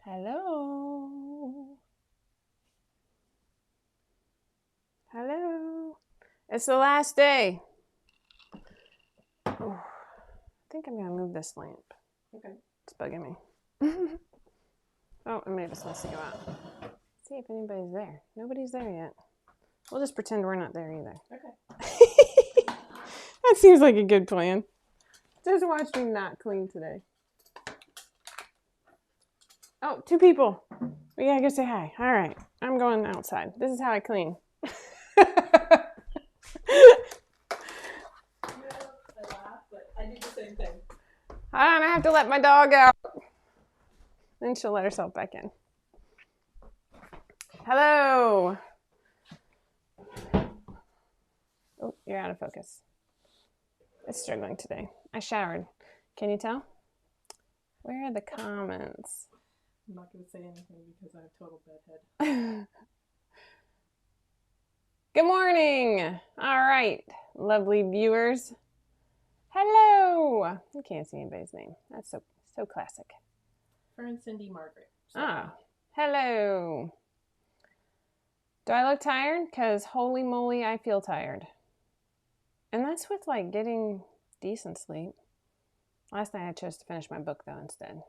Hello. Hello. It's the last day. Oh, I think I'm going to move this lamp. Okay. It's bugging me. Oh, I made it supposed to go out. See if anybody's there. Nobody's there yet. We'll just pretend we're not there either. Okay. That seems like a good plan. Just watch me not clean today. Oh, 2 people. We gotta go say hi. All right. I'm going outside. This is how I clean. I laugh, but I do the same thing. I have to let my dog out. Then she'll let herself back in. Hello. Oh, you're out of focus. It's struggling today. I showered. Can you tell? Where are the comments? I'm not going to say anything because I have total bedhead. Good morning. All right, lovely viewers. Hello. You can't see anybody's name. That's so classic. Fern, Cindy, Margaret. Hello. Do I look tired? Because holy moly, I feel tired. And that's with like getting decent sleep. Last night I chose to finish my book though instead.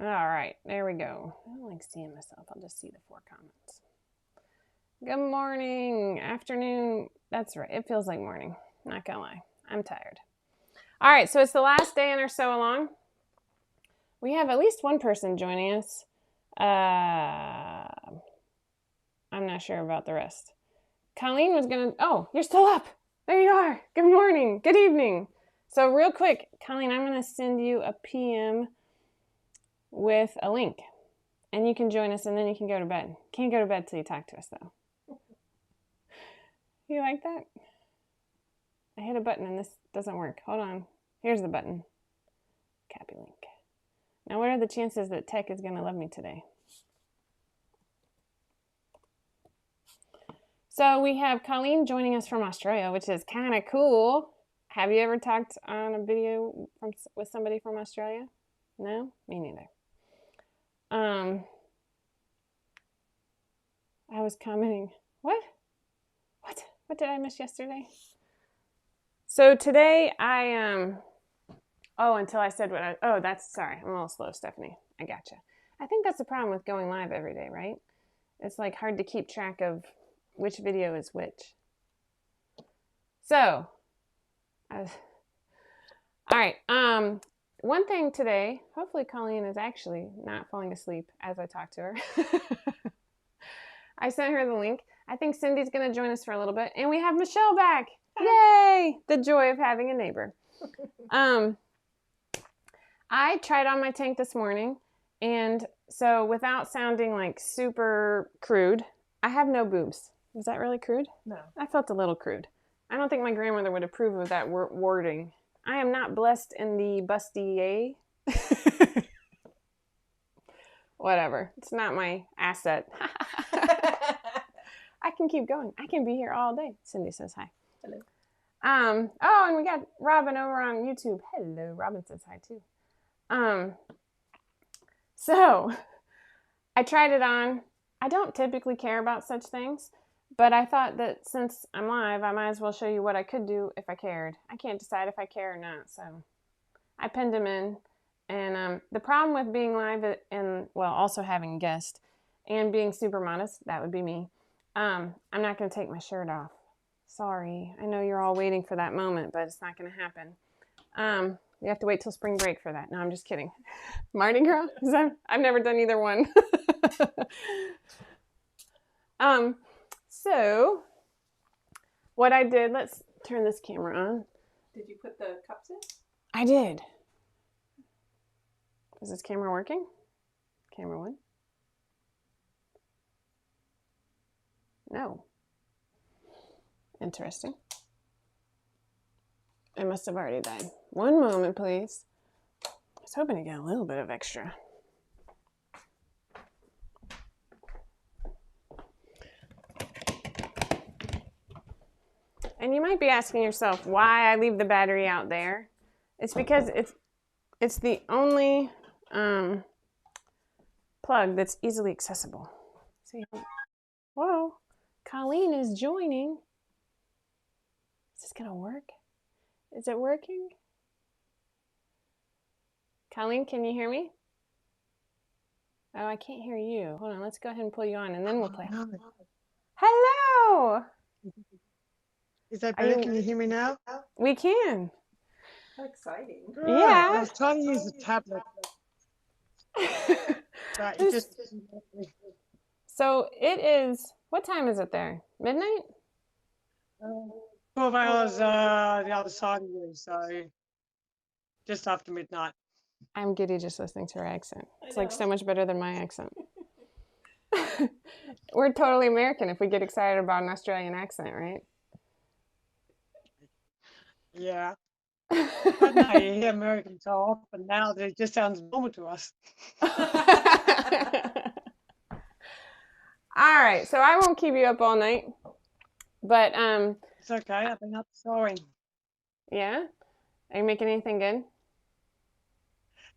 All right, there we go. I don't like seeing myself. I'll just see the 4 comments. Good morning, afternoon. That's right. It feels like morning. Not gonna lie. I'm tired. All right, so it's the last day in our sew along. We have at least one person joining us. I'm not sure about the rest. Colleen was gonna, oh, you're still up. There you are. Good morning. Good evening. So real quick, Colleen, I'm gonna send you a PM with a link. And you can join us and then you can go to bed. Can't go to bed till you talk to us though. You like that? I hit a button and this doesn't work. Hold on. Here's the button. Copy link. Now what are the chances that tech is gonna love me today? So we have Colleen joining us from Australia, which is kind of cool. Have you ever talked on a video with somebody from Australia? No? Me neither. I was commenting, what did I miss yesterday? So today until I said sorry, I'm a little slow, Stephanie. I gotcha. I think that's the problem with going live every day, right? It's like hard to keep track of which video is which. So, all right. One thing today, hopefully Colleen is actually not falling asleep as I talk to her. I sent her the link. I think Cindy's going to join us for a little bit. And we have Michelle back. Yay! The joy of having a neighbor. I tried on my tank this morning. And so without sounding like super crude, I have no boobs. Is that really crude? No. I felt a little crude. I don't think my grandmother would approve of that wording. I am not blessed in the bustier. Whatever. It's not my asset. I can keep going. I can be here all day. Cindy says hi. Hello. Oh, and we got Robin over on YouTube. Hello. Robin says hi too. So I tried it on. I don't typically care about such things, but I thought that since I'm live, I might as well show you what I could do if I cared. I can't decide if I care or not, so I pinned him in. And the problem with being live and, well, also having a guest and being super modest, that would be me, I'm not going to take my shirt off. Sorry. I know you're all waiting for that moment, but it's not going to happen. You have to wait till spring break for that. No, I'm just kidding. Mardi Gras? I've never done either one. So what I did, let's turn this camera on. Did you put the cups in? I did. Is this camera working? Camera 1? No. Interesting. It must have already died. One moment, please. I was hoping to get a little bit of extra. And you might be asking yourself why I leave the battery out there. It's because it's the only plug that's easily accessible. See, whoa, Colleen is joining. Is this gonna work? Is it working? Colleen, can you hear me? Oh, I can't hear you. Hold on, let's go ahead and pull you on, and then we'll play. Hello. Is that Are better? you? Can you hear me now? We can. How exciting. Good. Yeah. I was trying to use a tablet, but it just. So it is. What time is it there? Midnight? 12 hours the other side of you, so just after midnight. I'm giddy just listening to her accent. It's like so much better than my accent. We're totally American if we get excited about an Australian accent, right? Yeah. But no, you hear Americans so often now that it just sounds normal to us. All right, so I won't keep you up all night, but It's okay. I've been up sewing. yeah. Are you making anything good?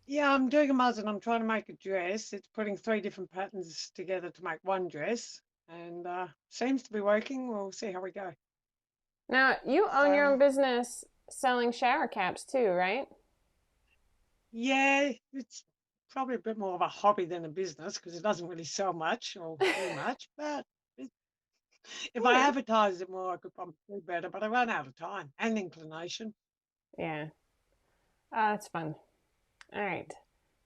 Yeah, I'm doing a muslin. I'm trying to make a dress. It's putting 3 different patterns together to make one dress, and seems to be working. We'll see how we go. Now you own your own business selling shower caps too, right? Yeah, it's probably a bit more of a hobby than a business because it doesn't really sell much or do much. But if I advertised it more, I could probably do better. But I run out of time and inclination. Yeah. Oh, that's fun. All right.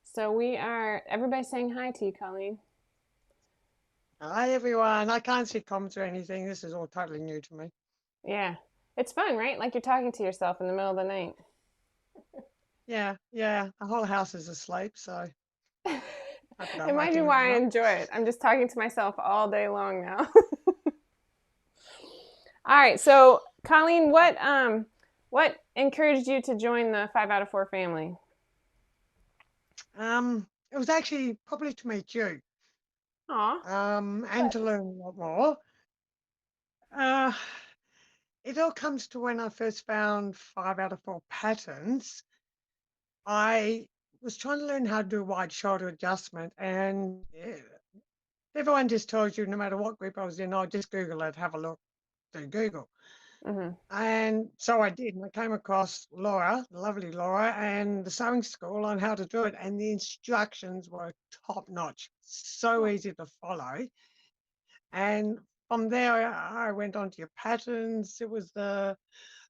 So we are. Everybody's saying hi to you, Colleen. Hi, everyone. I can't see comments or anything. This is all totally new to me. Yeah. It's fun, right? Like you're talking to yourself in the middle of the night. Yeah. The whole house is asleep, so I It might be why I enjoy it. I'm just talking to myself all day long now. All right. So, Colleen, what encouraged you to join the 5 out of 4 family? It was actually probably to meet you. Aw. And to learn a lot more. Uh, it all comes to when I first found 5 out of 4 patterns. I was trying to learn how to do a wide shoulder adjustment, and everyone just tells you no matter what group I was in, I'll just Google it, have a look, do Google. Mm-hmm. And so I did, and I came across Laura, the lovely Laura, and the sewing school on how to do it, and the instructions were top notch, so easy to follow. And from there, I went on to your patterns. It was the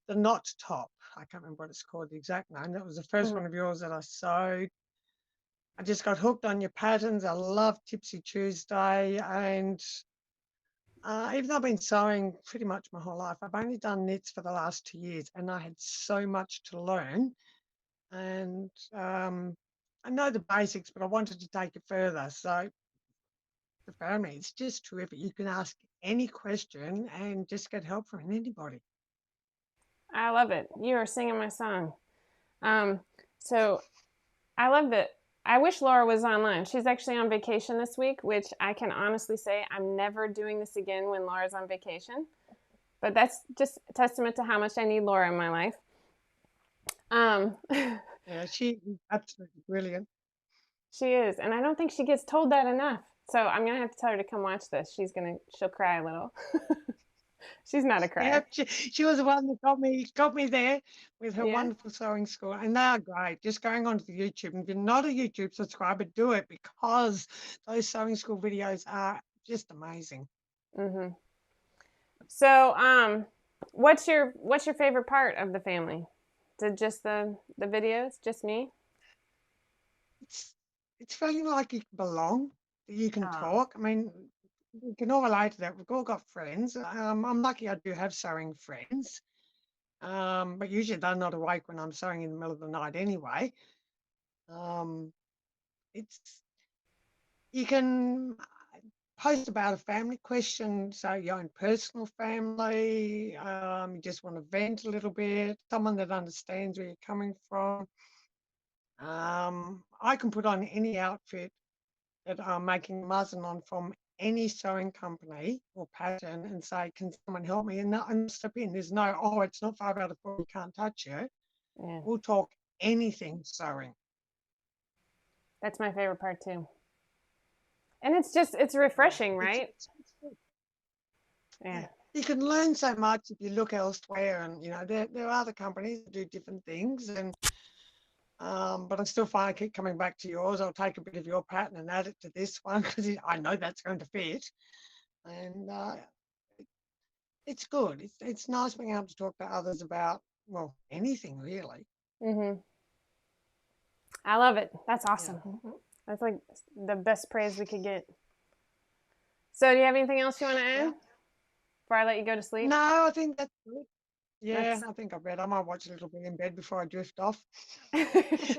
knot top. I can't remember what it's called, the exact name. That was the first Mm-hmm. one of yours that I sewed. I just got hooked on your patterns. I love Tipsy Tuesday. And even though I've been sewing pretty much my whole life, I've only done knits for the last 2 years, and I had so much to learn. And I know the basics, but I wanted to take it further. So the family, it's just terrific. You can ask any question and just get help from anybody. I love it. You are singing my song. So I love that. I wish Laura was online. She's actually on vacation this week, which I can honestly say I'm never doing this again when Laura's on vacation. But that's just a testament to how much I need Laura in my life. Yeah, she is absolutely brilliant. She is, and I don't think she gets told that enough. So I'm gonna have to tell her to come watch this. She'll cry a little. She's not a crier. Yep, she was the one that got me there with her Yeah. wonderful sewing school, and they are great. Just going onto the YouTube, and if you're not a YouTube subscriber, do it because those sewing school videos are just amazing. Mm-hmm. So, what's your favorite part of the family? Is it just the videos? Just me? It's feeling like you belong, that you can Oh. talk. I mean, we can all relate to that. We've all got friends. I'm lucky I do have sewing friends. But usually they're not awake when I'm sewing in the middle of the night anyway. Um, it's you can post about a family question, so your own personal family. You just want to vent a little bit. Someone that understands where you're coming from. I can put on any outfit that I'm making muslin on from any sewing company or pattern and say, can someone help me? And step in. There's no, oh, it's not 5 out of 4, you can't touch it. Yeah. We'll talk anything sewing. That's my favorite part too. And it's Yeah, refreshing, right? it's good. Yeah. Yeah. You can learn so much if you look elsewhere, and there are other companies that do different things, and but I still find I keep coming back to yours. I'll take a bit of your pattern and add it to this one because I know that's going to fit, and it's good. It's nice being able to talk to others about, well, anything really. Mhm. I love it. That's Yeah. awesome. That's like the best praise we could get. So, do you have anything else you want to add Yeah. before I let you go to sleep? No, I think that's good. Yeah, That's I think I better. I might watch a little bit in bed before I drift off.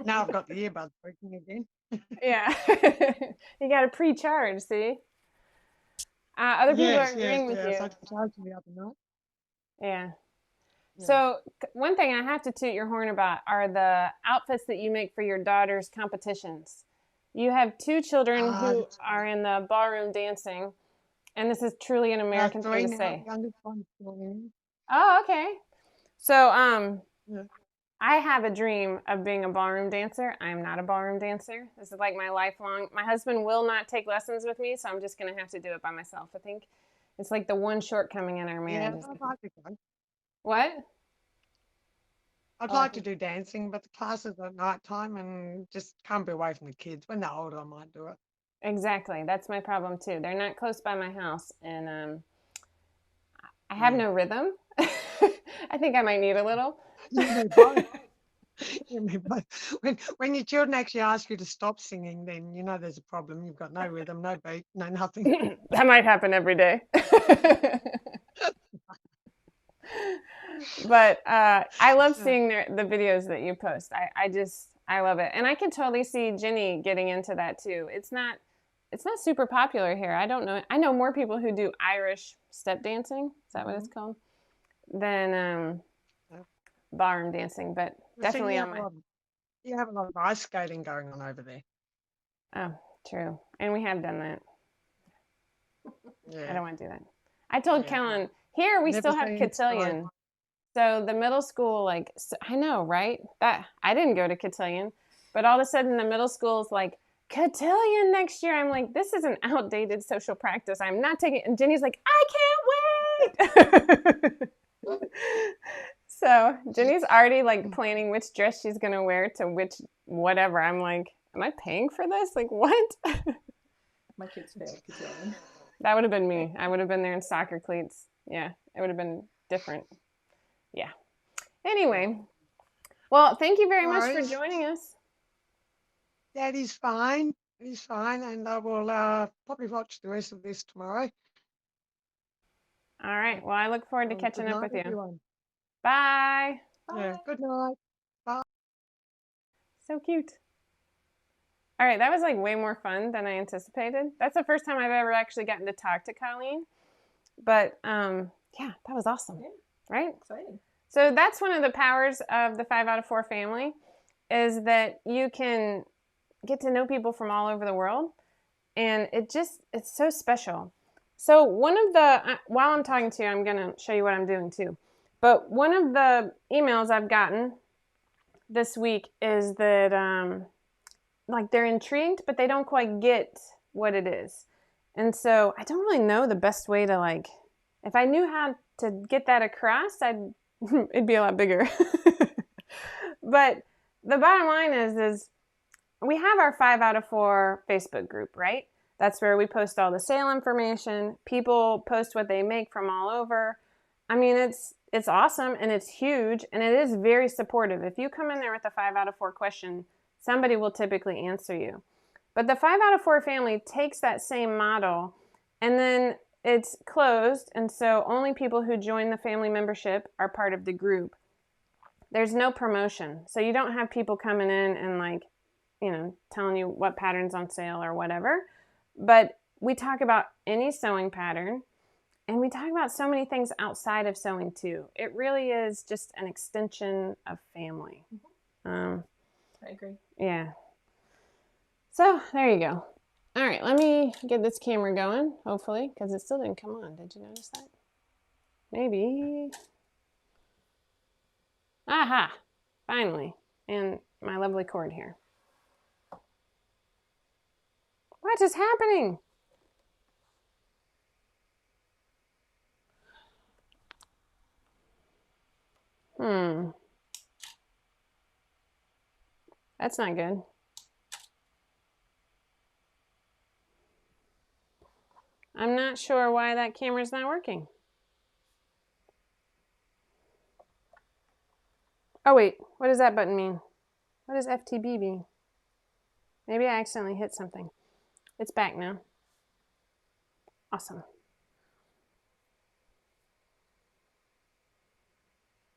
Now I've got the earbuds working again. yeah. You got to pre-charge, see? Other people are Yes, yes, agreeing with yes. you. I charged them the other night. Yeah. Yeah. So, one thing I have to toot your horn about are the outfits that you make for your daughter's competitions. You have two children who That's are in the ballroom dancing, and this is truly an American thing three to now. say. Youngest one's still in. Oh, okay. So, Yeah. I have a dream of being a ballroom dancer. I am not a ballroom dancer. This is like my lifelong. My husband will not take lessons with me, so I'm just going to have to do it by myself, I think. It's like the one shortcoming in our Yeah, marriage. I'd like to go. What? I'd Oh, I like to think do dancing, but the classes are at night time and just can't be away from the kids. When they're older, I might do it. exactly. That's my problem too. They're not close by my house, and I have Mm. no rhythm. I think I might need a little. You and me both. You and me both. When your children actually ask you to stop singing, then you know there's a problem. You've got no rhythm, no beat, no nothing. That might happen every day. But I love Yeah. seeing the videos that you post. I love it, and I can totally see Jenny getting into that too. It's not super popular here. I don't know. I know more people who do Irish step dancing. Is that what it's Mhm. called? Than Yeah. ballroom dancing, but So definitely on my. you have a lot of ice skating going on over there. Oh, true. And we have done that. I Yeah. don't want to do that. I told Yeah. Kellen here we Never still have seen snow. cotillion. So the middle school, like, I know, right? That I didn't go to cotillion, but all of a sudden the middle school is like cotillion next year. I'm like, this is an outdated social practice. I'm not taking. And Jenny's like, I can't wait. So Jenny's already like planning which dress she's gonna wear to which whatever. I'm like, am I paying for this? Like what? My kids failed cotillion. That would have been me. I would have been there in soccer cleats. Yeah, it would have been different. Yeah. Anyway, well, thank you very No much for worries. joining us. That is fine. It's fine, and I will probably watch the rest of this tomorrow. All right. Well, I look forward to Good catching up night, with you. everyone. Bye. Yeah. Bye. Good night. Bye. So cute. All right. That was like way more fun than I anticipated. That's the first time I've ever actually gotten to talk to Colleen. But yeah, that was awesome. Yeah. Right? Exciting. So that's one of the powers of the 5 out of 4 family is that you can get to know people from all over the world. And it's so special. So one of the, while I'm talking to you, I'm going to show you what I'm doing too. But one of the emails I've gotten this week is that like they're intrigued, but they don't quite get what it is. And so I don't really know the best way to like, if I knew how to get that across, it'd be a lot bigger. But the bottom line is we have our 5 out of 4 Facebook group, right? That's where we post all the sale information. People post what they make from all over. I mean, it's awesome and it's huge and it is very supportive. If you come in there with a 5 out of 4 question, somebody will typically answer you. But the 5 out of 4 family takes that same model and then it's closed, and so only people who join the family membership are part of the group. There's no promotion. So you don't have people coming in and like, telling you what pattern's on sale or whatever. But we talk about any sewing pattern, and we talk about so many things outside of sewing too. It really is just an extension of family. I agree. Yeah. So there you go. All right, let me get this camera going, hopefully, because it still didn't come on. Did you notice that? Maybe. Aha! Finally. And my lovely cord here. What is happening? That's not good. I'm not sure why that camera's not working. Oh wait, what does that button mean? What does FTB mean? Maybe I accidentally hit something. It's back now. Awesome.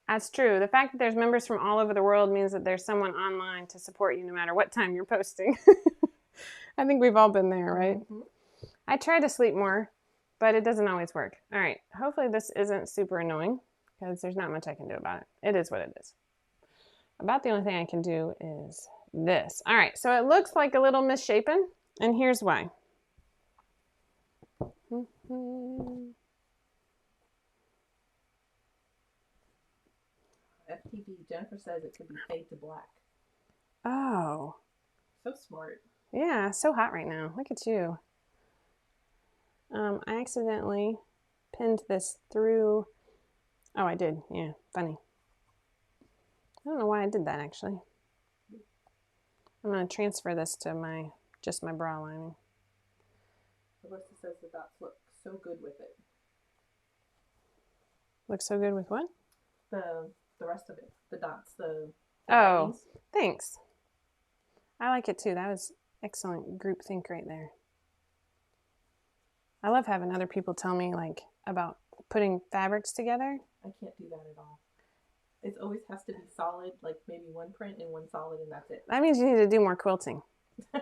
That's true. The fact that there's members from all over the world means that there's someone online to support you no matter what time you're posting. I think we've all been there, right? Mm-hmm. I try to sleep more, but it doesn't always work. All right, hopefully this isn't super annoying because there's not much I can do about it. It is what it is. About the only thing I can do is this. All right, so it looks like a little misshapen, and here's why. FTV, Jennifer says it could be fade to black. Oh. So smart. Yeah, so hot right now. Look at you. I accidentally pinned this through. Oh, I did. Yeah, funny. I don't know why I did that, actually. I'm going to transfer this to just my bra lining. Alyssa says the dots look so good with it. Looks so good with what? The rest of it. The dots, the oh, writings. Thanks. I like it too. That was excellent group think right there. I love having other people tell me like about putting fabrics together. I can't do that at all. It always has to be solid, like maybe one print and one solid, and that's it. That means you need to do more quilting. Yeah,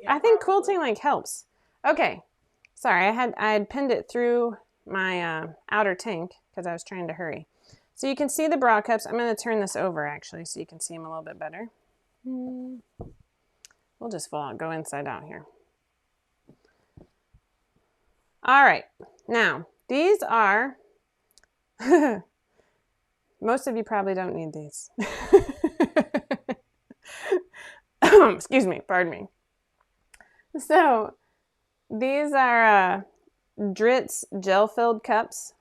I think quilting like helps. Okay, sorry, I had pinned it through my outer tank because I was trying to hurry. So you can see the bra cups. I'm going to turn this over actually so you can see them a little bit better. We'll just go inside out here. All right, now these are, most of you probably don't need these. Excuse me, pardon me. So these are Dritz gel-filled cups.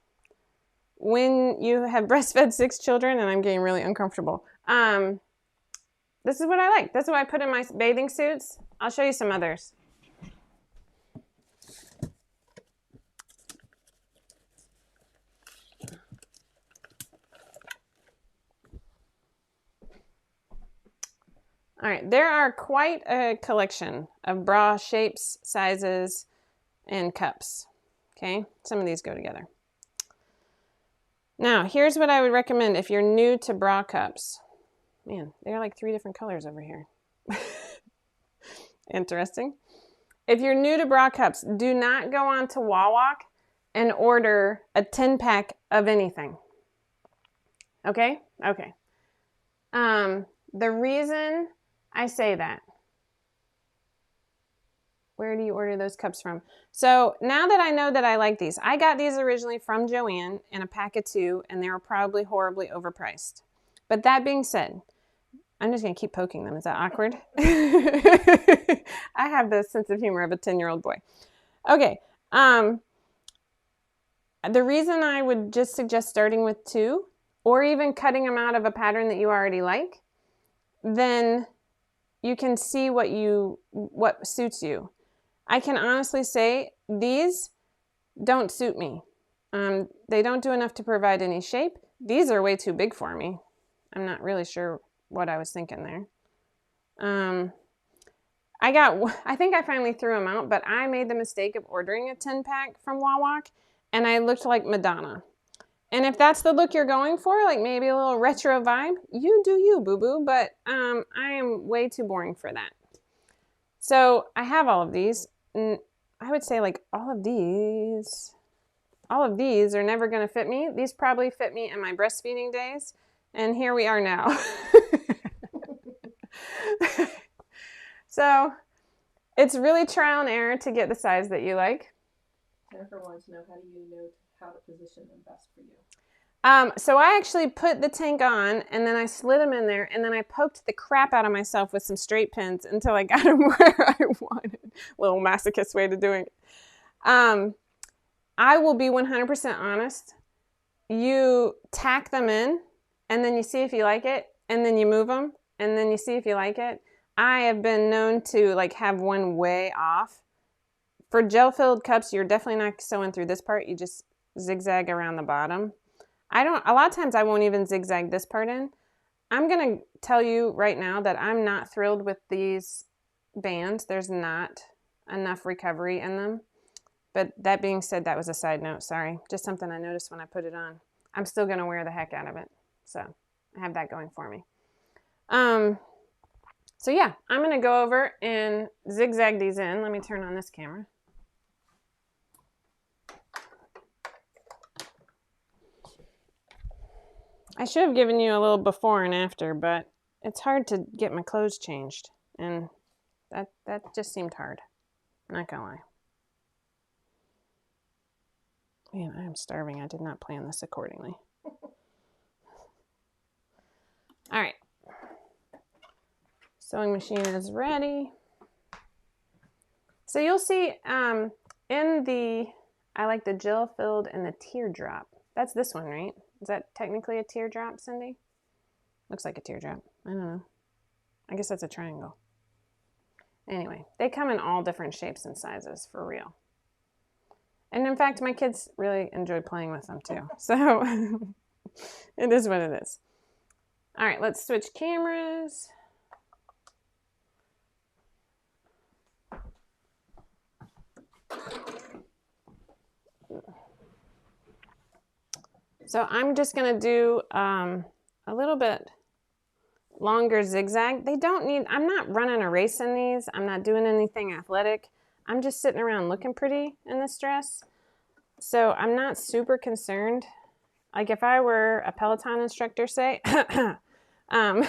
When you have breastfed 6 children, and I'm getting really uncomfortable, this is what I like. This is what I put in my bathing suits. I'll show you some others. All right, there are quite a collection of bra shapes, sizes, and cups. Okay, some of these go together. Now, here's what I would recommend if you're new to bra cups. Man, they're like 3 different colors over here. Interesting. If you're new to bra cups, do not go on to Wawak and order a 10-pack of anything. Okay? Okay. The reason I say that, where do you order those cups from? So now that I know that I like these, I got these originally from Joann in a pack of 2, and they were probably horribly overpriced. But that being said, I'm just going to keep poking them. Is that awkward? I have the sense of humor of a 10-year-old boy. Okay. The reason I would just suggest starting with 2, or even cutting them out of a pattern that you already like, then you can see what suits you. I can honestly say these don't suit me. They don't do enough to provide any shape. These are way too big for me. I'm not really sure what I was thinking there. I think I finally threw them out, but I made the mistake of ordering a 10-pack from Wawak, and I looked like Madonna. And if that's the look you're going for, like maybe a little retro vibe, you do you, boo-boo, but I am way too boring for that. So I have all of these, and I would say like all of these are never going to fit me. These probably fit me in my breastfeeding days, and here we are now. So it's really trial and error to get the size that you like. Jennifer wants to know, how do you know how to position them best for you? So I actually put the tank on, and then I slid them in there, and then I poked the crap out of myself with some straight pins until I got them where I wanted. Little masochist way to doing it. I will be 100% honest. You tack them in, and then you see if you like it, and then you move them, and then you see if you like it. I have been known to like have one way off. For gel-filled cups, you're definitely not sewing through this part. You just zigzag around the bottom. A lot of times I won't even zigzag this part in. I'm going to tell you right now that I'm not thrilled with these bands. There's not enough recovery in them. But that being said, that was a side note. Sorry. Just something I noticed when I put it on. I'm still going to wear the heck out of it. So I have that going for me. So yeah, I'm going to go over and zigzag these in. Let me turn on this camera. I should have given you a little before and after, but it's hard to get my clothes changed. And that just seemed hard. Not gonna lie. Man, I am starving. I did not plan this accordingly. All right. Sewing machine is ready. So you'll see I like the gel filled and the teardrop. That's this one, right? Is that technically a teardrop, Cindy? Looks like a teardrop. I don't know. I guess that's a triangle. Anyway, they come in all different shapes and sizes, for real. And in fact, my kids really enjoy playing with them too. So it is what it is. All right, let's switch cameras. So I'm just going to do a little bit longer zigzag. I'm not running a race in these. I'm not doing anything athletic. I'm just sitting around looking pretty in this dress. So I'm not super concerned. Like if I were a Peloton instructor, say, I had to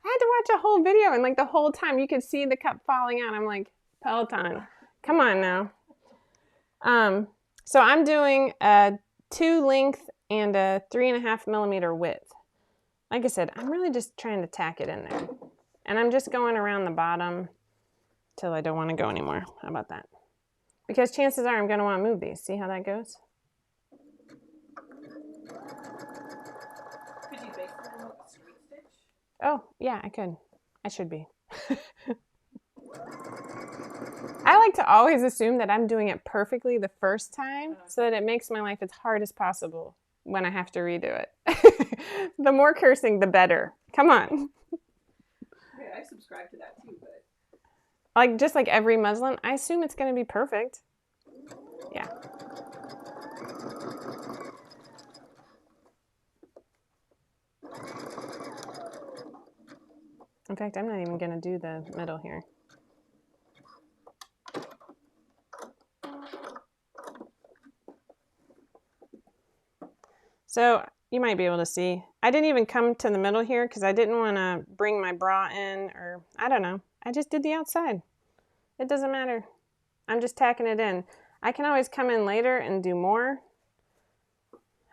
watch a whole video and like the whole time you could see the cup falling out. I'm like, Peloton, come on now. So I'm doing a 2 length and a 3.5 millimeter width. Like I said, I'm really just trying to tack it in there. And I'm just going around the bottom till I don't want to go anymore. How about that? Because chances are I'm going to want to move these. See how that goes? Could you bake them in like a straight stitch? Oh, yeah, I could. I should be. I like to always assume that I'm doing it perfectly the first time so that it makes my life as hard as possible when I have to redo it. The more cursing, the better. Come on. Okay, I subscribe to that too, but Like just like every muslin, I assume it's going to be perfect. Yeah. In fact, I'm not even going to do the middle here. So you might be able to see. I didn't even come to the middle here because I didn't want to bring my bra in, or I don't know. I just did the outside. It doesn't matter. I'm just tacking it in. I can always come in later and do more.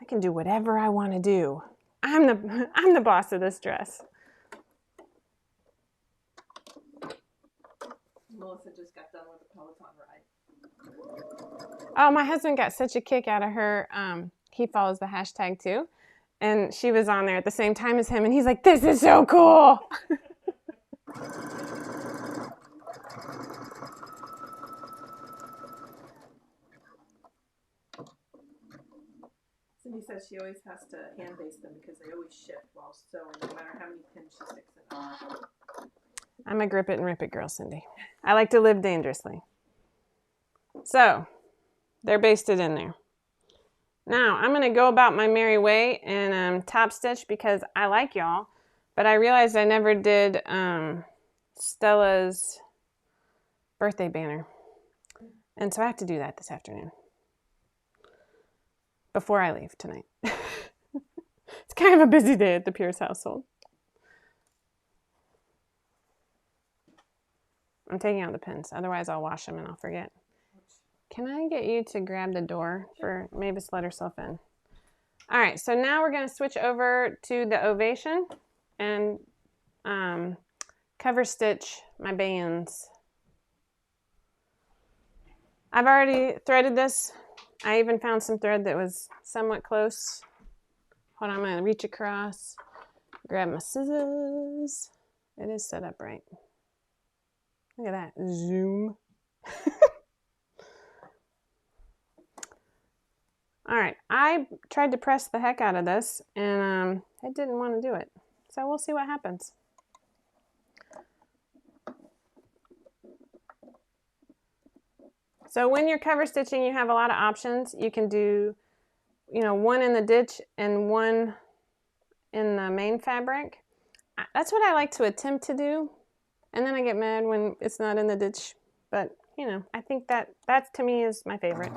I can do whatever I want to do. I'm the boss of this dress. Melissa just got done with the Peloton ride. Oh, my husband got such a kick out of her. He follows the hashtag too. And she was on there at the same time as him. And he's like, this is so cool. Cindy says she always has to hand baste them because they always shift while sewing, no matter how many pins she sticks in them. I'm a grip it and rip it girl, Cindy. I like to live dangerously. So, they're basted in there. Now, I'm going to go about my merry way and top stitch because I like y'all, but I realized I never did Stella's birthday banner. And so I have to do that this afternoon before I leave tonight. It's kind of a busy day at the Pierce household. I'm taking out the pins, otherwise I'll wash them and I'll forget. Can I get you to grab the door for Mavis let herself in? All right, so now we're going to switch over to the ovation and cover stitch my bands. I've already threaded this. I even found some thread that was somewhat close. Hold on, I'm going to reach across, grab my scissors. It is set up right. Look at that, zoom. All right, I tried to press the heck out of this and it didn't want to do it. So we'll see what happens. So when you're cover stitching, you have a lot of options. You can do, you know, one in the ditch and one in the main fabric. That's what I like to attempt to do. And then I get mad when it's not in the ditch. But, you know, I think that to me is my favorite.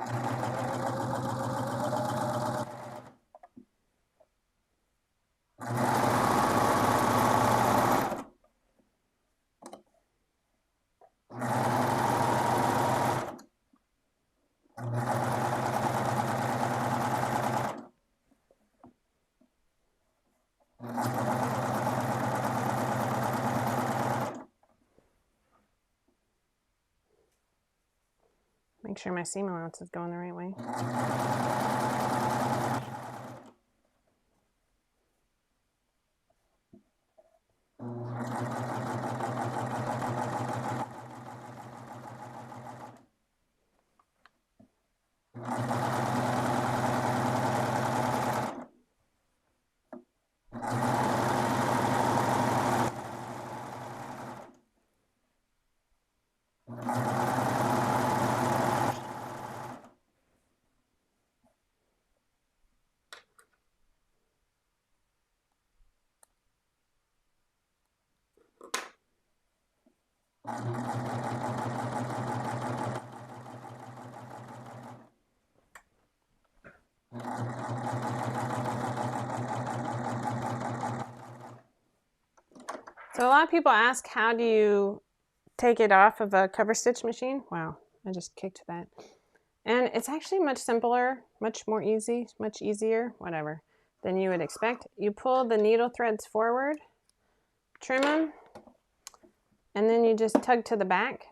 Make sure my seam allowance is going the right way. So a lot of people ask, how do you take it off of a cover stitch machine? Wow, I just kicked that. And it's actually much simpler, much more easy, much easier, whatever, than you would expect. You pull the needle threads forward, trim them, and then you just tug to the back.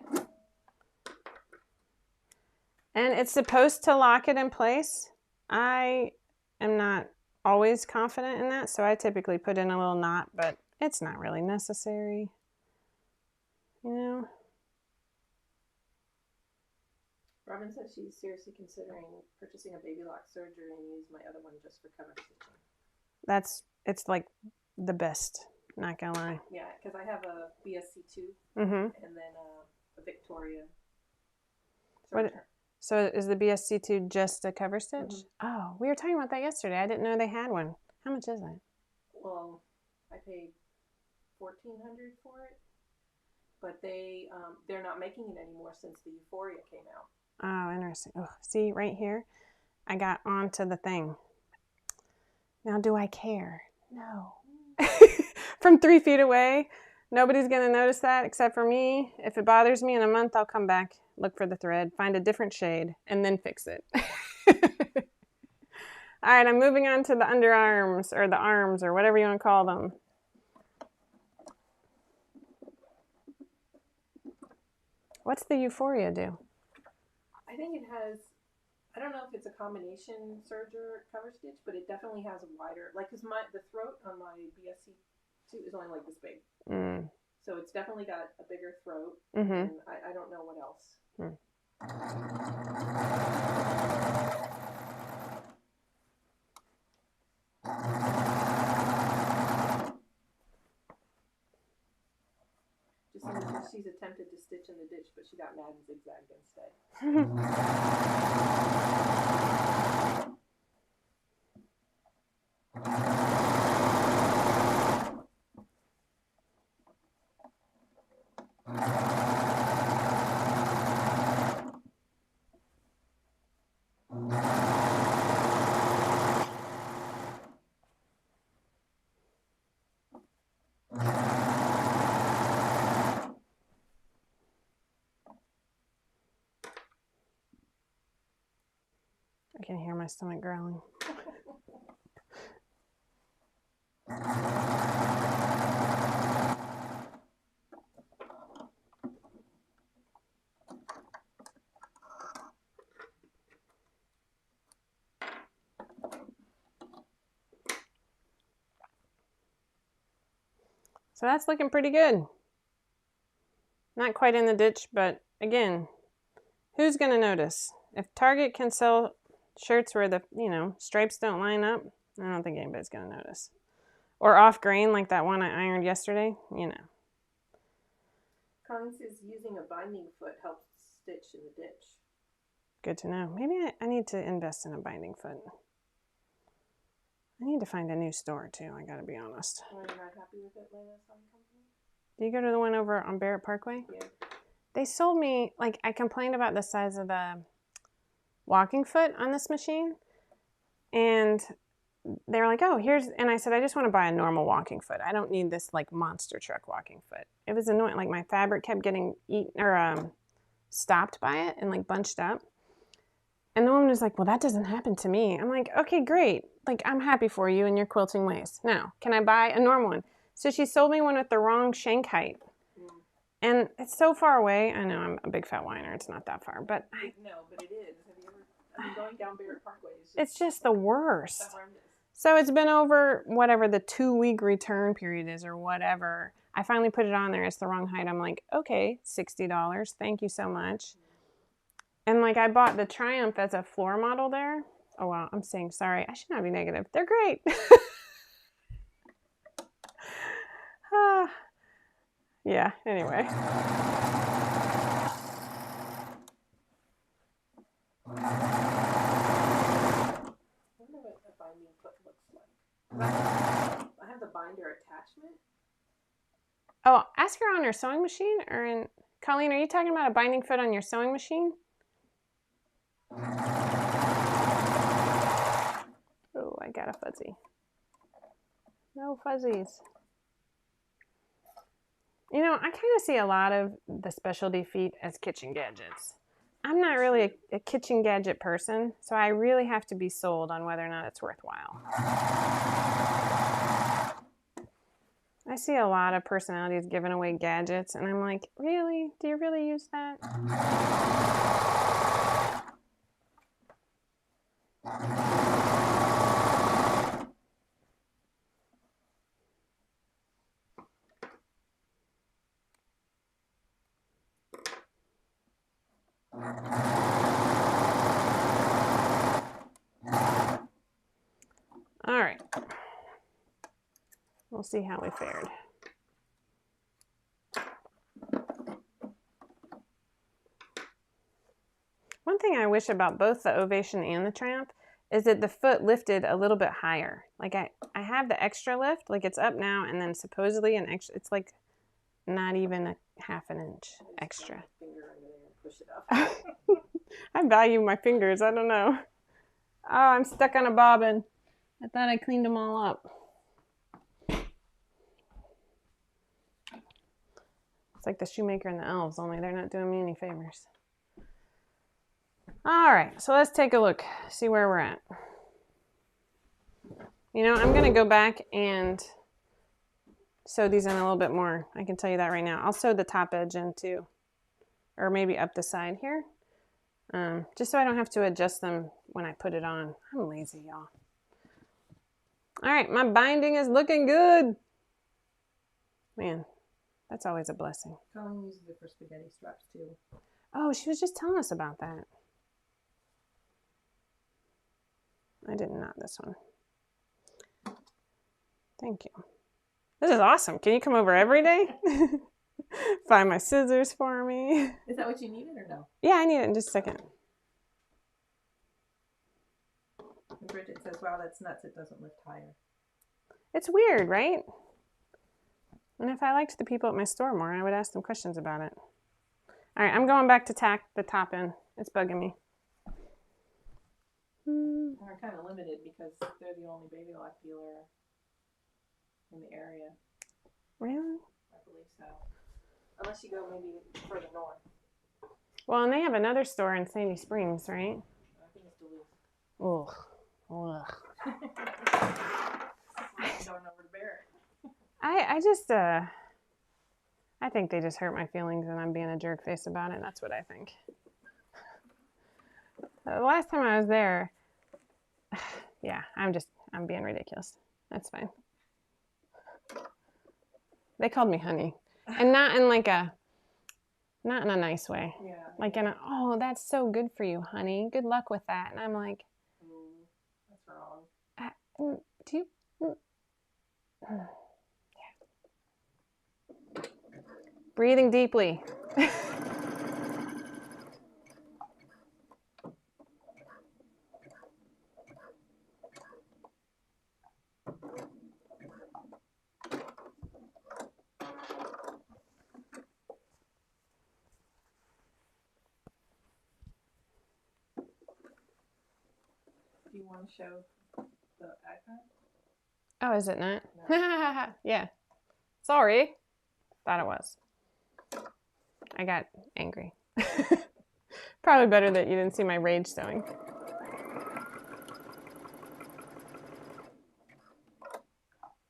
And it's supposed to lock it in place. I am not always confident in that, so I typically put in a little knot, but it's not really necessary, you know? Robin said she's seriously considering purchasing a baby lock serger and use my other one just for cover stitching. It's like the best, not gonna lie. Yeah, because I have a BSC2 Mm-hmm. and then a Victoria What? serger. So is the BSC2 just a cover stitch? Mm-hmm. Oh, we were talking about that yesterday. I didn't know they had one. How much is that? Well, I paid $1,400 for it, but they're not making it anymore since the Euphoria came out. Oh, interesting. Oh, see right here, I got onto the thing. Now, do I care? No. From 3 feet away, nobody's gonna notice that except for me. If it bothers me in a month, I'll come back, look for the thread, find a different shade, and then fix it. All right, I'm moving on to the underarms, or the arms, or whatever you want to call them. What's the Euphoria do? I think it has, I don't know if it's a combination serger cover stitch, but it definitely has a wider, like, because the throat on my BSC2 is only like this big. Mm. So it's definitely got a bigger throat, Mm-hmm. and I don't know what else. Mm. Just she's attempted to stitch in the ditch, but she got mad and zigzagged instead. I can hear my stomach growling. So that's looking pretty good. Not quite in the ditch, but again, who's going to notice? If Target can sell shirts where the, stripes don't line up, I don't think anybody's going to notice. Or off grain like that one I ironed yesterday, Colleen says using a binding foot helps stitch in the ditch. Good to know. Maybe I need to invest in a binding foot. I need to find a new store too, I gotta be honest. Well, you're not happy with it, Lena Sewing Company? Do you go to the one over on Barrett Parkway? Yeah. They sold me, I complained about the size of the walking foot on this machine. And they were like, oh, and I said, I just want to buy a normal walking foot. I don't need this monster truck walking foot. It was annoying. My fabric kept getting eaten or stopped by it and bunched up. And the woman was like, well, that doesn't happen to me. I'm like, okay, great. I'm happy for you in your quilting ways. Now, can I buy a normal one? So she sold me one with the wrong shank height. And it's so far away. I know I'm a big fat whiner. It's not that far, but No, but it is. Have you ever? I'm going down Barrett Parkway. It's just the worst. So it's been over whatever the 2-week return period is or whatever. I finally put it on there. It's the wrong height. I'm like, okay, $60. Thank you so much. And I bought the Triumph as a floor model there. Oh, wow. I'm saying sorry. I should not be negative. They're great. Yeah, anyway. I wonder what a binding foot looks like. I have the binder attachment. Oh, ask her on her sewing machine or in... Colleen, are you talking about a binding foot on your sewing machine? Oh, I got a fuzzy. No fuzzies. I kind of see a lot of the specialty feet as kitchen gadgets. I'm not really a kitchen gadget person, so I really have to be sold on whether or not it's worthwhile. I see a lot of personalities giving away gadgets, and I'm like, really? Do you really use that? All right. We'll see how we fared. One thing I wish about both the Ovation and the Triumph is that the foot lifted a little bit higher. I have the extra lift, it's up now, and then supposedly an extra, it's not even a half an inch extra. I value my fingers, I don't know. Oh, I'm stuck on a bobbin. I thought I cleaned them all up. It's like the shoemaker and the elves, only they're not doing me any favors. All right, so let's take a look, see where we're at. I'm going to go back and sew these in a little bit more. I can tell you that right now. I'll sew the top edge in too, or maybe up the side here, just so I don't have to adjust them when I put it on. I'm lazy, y'all. All right, my binding is looking good. Man, that's always a blessing. Colleen uses it for spaghetti straps too. Oh, she was just telling us about that. I didn't knot this one. Thank you. This is awesome. Can you come over every day? Find my scissors for me. Is that what you needed or no? Yeah, I need it in just a second. And Bridget says, wow, that's nuts. It doesn't lift higher. It's weird, right? And if I liked the people at my store more, I would ask them questions about it. All right, I'm going back to tack the top in. It's bugging me. We're kind of limited because they're the only baby lock dealer in the area. Really? I believe so. Unless you go maybe further north. Well, and they have another store in Sandy Springs, right? I think it's Duluth. Ugh. Ugh. Going over to Barrett. I just, I think they just hurt my feelings and I'm being a jerk face about it. That's what I think. The last time I was there, yeah, I'm being ridiculous. That's fine. They called me honey. And not in not in a nice way. Yeah. Like in a, oh, that's so good for you, honey. Good luck with that. And I'm like, that's wrong. Do you? Breathing deeply. Do you want to show the iPad? Oh, is it not? No. Yeah. Sorry. Thought it was. I got angry. Probably better that you didn't see my rage sewing.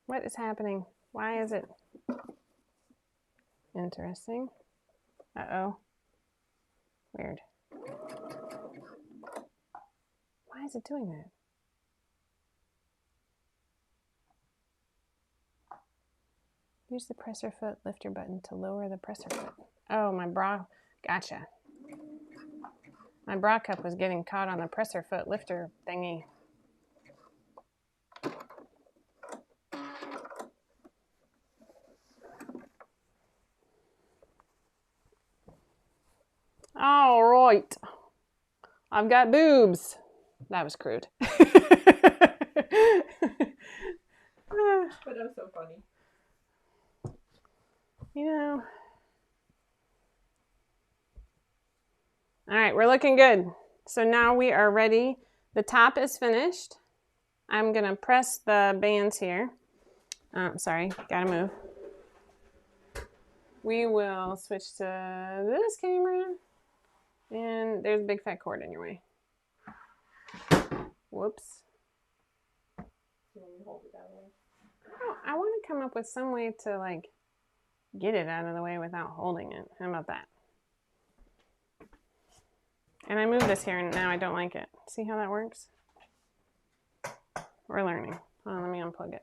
What is happening? Why is it? Interesting. Uh-oh. Weird. Why is it doing that? Use the presser foot lifter button to lower the presser foot. Oh, my bra. Gotcha. My bra cup was getting caught on the presser foot lifter thingy. All right. I've got boobs. That was crude. But that was so funny. You know. All right, we're looking good. So now we are ready. The top is finished. I'm going to press the bands here. Sorry, gotta move. We will switch to this camera. And there's a big fat cord in your way. Whoops. Can you hold it that way? Oh, I want to come up with some way to like get it out of the way without holding it. How about that? And I moved this here and now I don't like it. See how that works? We're learning. Hold on, let me unplug it.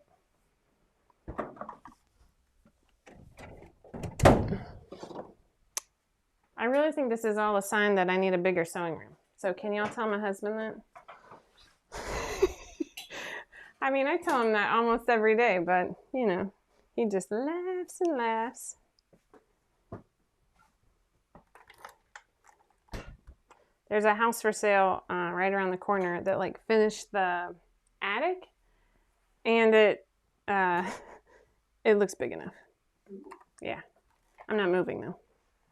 I really think this is all a sign that I need a bigger sewing room. So can y'all tell my husband that? I mean, I tell him that almost every day, but you know, he just laughs and laughs. There's a house for sale right around the corner that like finished the attic, and it looks big enough. Yeah, I'm not moving though.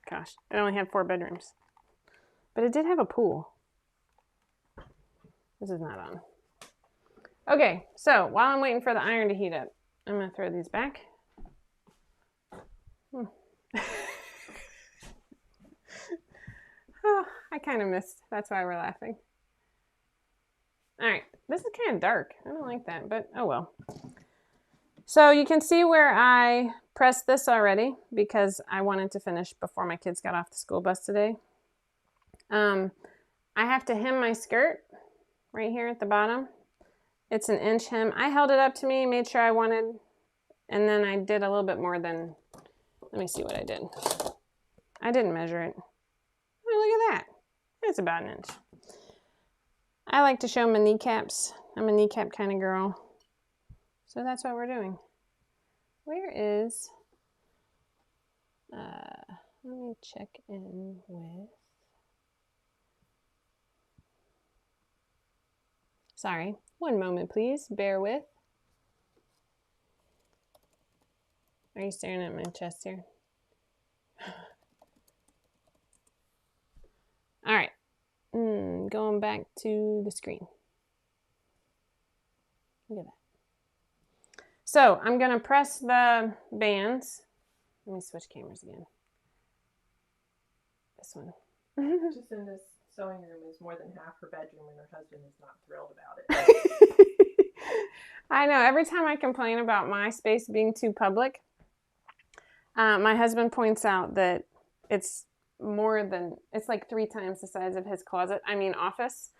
Gosh, it only had 4 bedrooms, but it did have a pool. This is not on. Okay, so while I'm waiting for the iron to heat up, I'm gonna throw these back. Oh, I kind of missed. That's why we're laughing. All right, this is kind of dark. I don't like that, but oh well. So you can see where I pressed this already because I wanted to finish before my kids got off the school bus today. I have to hem my skirt right here at the bottom. It's an inch hem. I held it up to me, made sure I wanted, and then I did a little bit more than, let me see what I did. I didn't measure it. Oh, look at that. It's about an inch. I like to show my kneecaps. I'm a kneecap kind of girl. So that's what we're doing. Where is, let me check in with, sorry, one moment please, bear with. Are you staring at my chest here? All right, going back to the screen. Look at that. So I'm gonna press the bands. Let me switch cameras again. This one. Just in this sewing room is more than half her bedroom and her husband is not thrilled about it. I know. Every time I complain about my space being too public, my husband points out that it's it's like 3 times the size of his closet. I mean, office.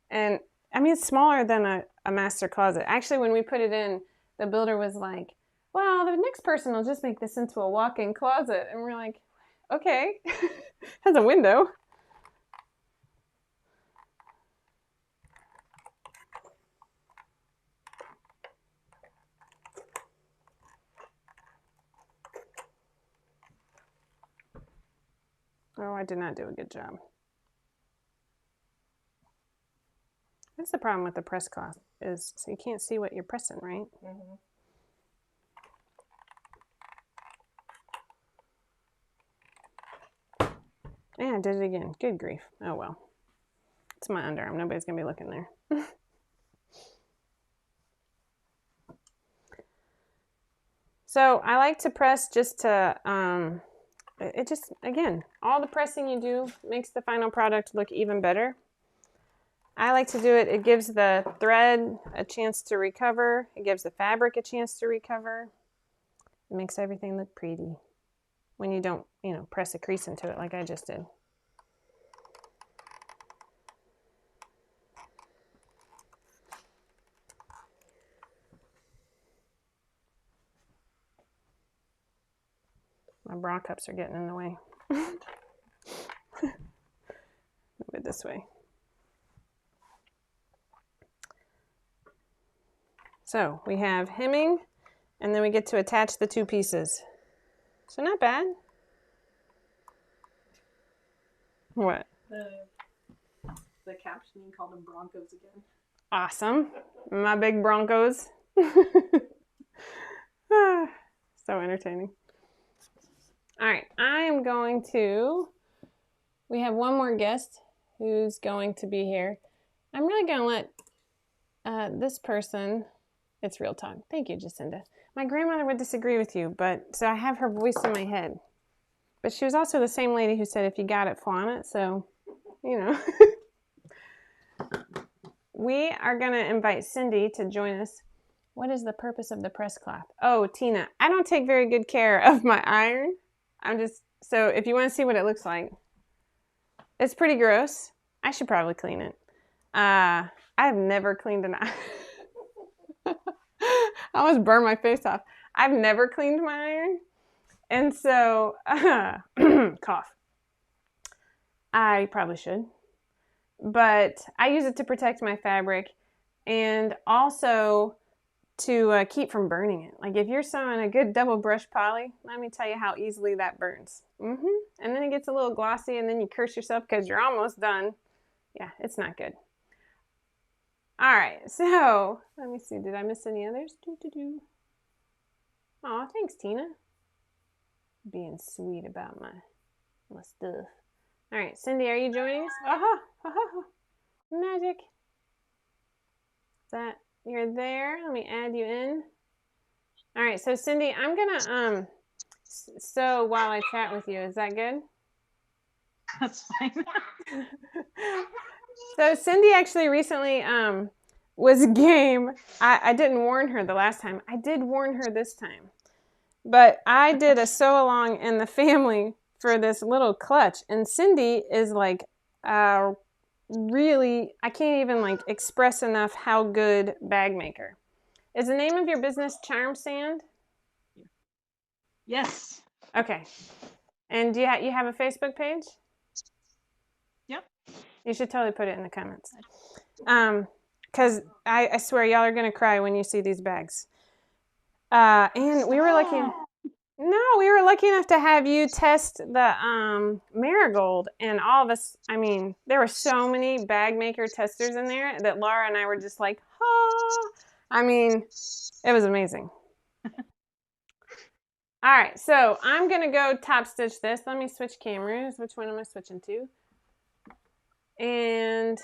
And I mean, it's smaller than a master closet. Actually, when we put it in, the builder was like, well, the next person will just make this into a walk-in closet. And we're like, okay, has a window. Oh, I did not do a good job. That's the problem with the press cloth, is so you can't see what you're pressing, right? Mm-hmm. Yeah, I did it again. Good grief. Oh well. It's my underarm. Nobody's gonna be looking there. So I like to press just to, it just, again, all the pressing you do makes the final product look even better. I like to do it, it gives the thread a chance to recover. It gives the fabric a chance to recover. It makes everything look pretty when you don't, press a crease into it like I just did. My bra cups are getting in the way. Move it this way. So we have hemming, and then we get to attach the 2 pieces. So not bad. What? The captioning called them Broncos again. Awesome. My big Broncos. So entertaining. All right, we have one more guest who's going to be here. I'm really going to let this person, it's real talk. Thank you, Jacinda. My grandmother would disagree with you, so I have her voice in my head. But she was also the same lady who said, if you got it, flaunt it. So, We are going to invite Cindy to join us. What is the purpose of the press cloth? Oh, Tina, I don't take very good care of my iron. So if you want to see what it looks like, it's pretty gross. I should probably clean it. I've never cleaned an iron. I almost burned my face off. I've never cleaned my iron. And so, cough. I probably should. But I use it to protect my fabric and also to keep from burning it. Like if you're sewing a good double brush poly, let me tell you how easily that burns. And then it gets a little glossy and then you curse yourself because you're almost done. Yeah, it's not good. All right, so let me see. Did I miss any others? Aw, thanks, Tina. Being sweet about my stuff. All right, Cindy, are you joining us? Magic. You're there. Let me add you in. All right, so Cindy, I'm gonna sew while I chat with you. Is that good? That's fine. So Cindy actually recently was game. I didn't warn her the last time. I did warn her this time. But I did a sew along in the family for this little clutch, and Cindy is like really, I can't even like express enough how good bag maker. Is the name of your business Charm Sand? Yes. Okay. And do you have a Facebook page? Yep. You should totally put it in the comments. Because I swear y'all are gonna cry when you see these bags. And we were lucky. No, we were lucky enough to have you test the marigold, and all of us. I mean, there were so many bag maker testers in there that Laura and I were just like, oh. I mean, it was amazing. All right, so I'm gonna go top stitch this. Let me switch cameras. Which one am I switching to? And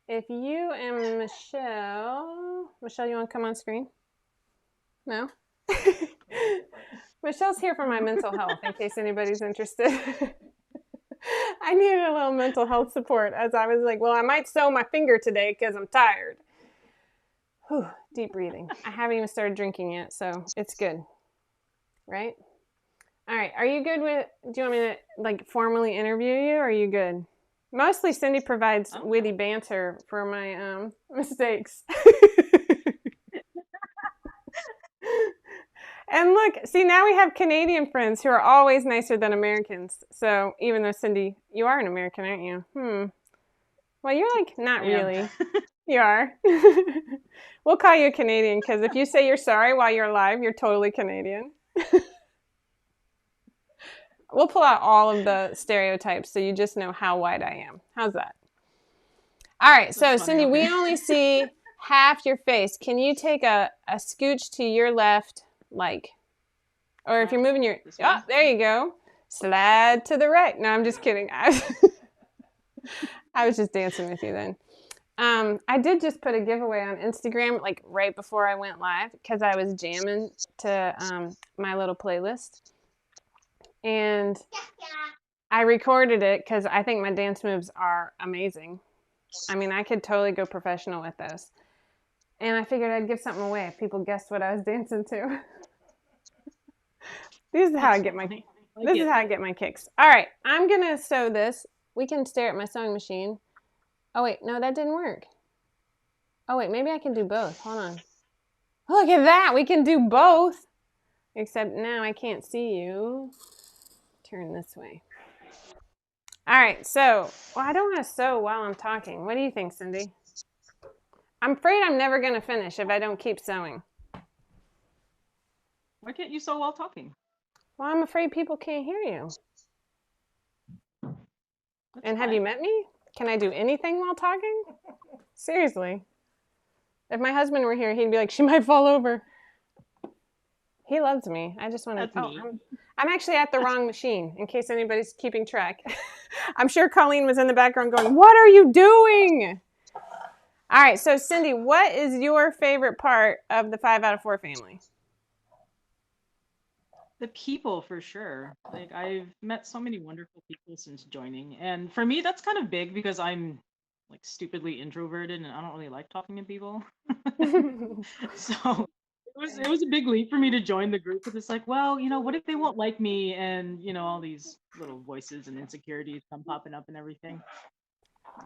if you and Michelle, you want to come on screen? No? Michelle's here for my mental health, in case anybody's interested. I needed a little mental health support as I was like, well, I might sew my finger today because I'm tired. Whew, deep breathing. I haven't even started drinking yet, so it's good. Right? All right. Are you good with, do you want me to like formally interview you, or are you good? Mostly Cindy provides witty banter for my mistakes. And look, see, now we have Canadian friends who are always nicer than Americans. So even though Cindy, you are an American, aren't you? Well, you're like, not really. You are. We'll call you a Canadian because if you say you're sorry while you're alive, you're totally Canadian. We'll pull out all of the stereotypes so you just know how white I am. How's that? All right, so That's funny, Cindy, we okay. only see half your face. Can you take a scooch to your left, like, or if you're moving your, This oh, way? there you go. Slide to the right. No, I'm just kidding. I was just dancing with you then. I did just put a giveaway on Instagram, like right before I went live, because I was jamming to my little playlist. And I recorded it because I think my dance moves are amazing. I mean, I could totally go professional with those. And I figured I'd give something away if people guessed what I was dancing to. This is how I get my kicks. All right, I'm gonna sew this. We can stare at my sewing machine. Oh wait, no, that didn't work. Oh wait, maybe I can do both. Hold on. Look at that, we can do both. Except now I can't see you. Turn this way. All right, so, well, I don't want to sew while I'm talking. What do you think, Cindy? I'm afraid I'm never going to finish if I don't keep sewing. Why can't you sew while talking? Well, I'm afraid people can't hear you. That's And have fine. you met me? Can I do anything while talking? Seriously. If my husband were here, he'd be like, she might fall over. He loves me. I just want to. That's me. I'm actually at the wrong machine, in case anybody's keeping track. I'm sure Colleen was in the background going, what are you doing? All right, so Cindy, what is your favorite part of the 5 out of 4 family? The people, for sure. Like, I've met so many wonderful people since joining. And for me, that's kind of big because I'm like stupidly introverted and I don't really like talking to people. So it was a big leap for me to join the group because it's like, well, what if they won't like me? And all these little voices and insecurities come popping up and everything.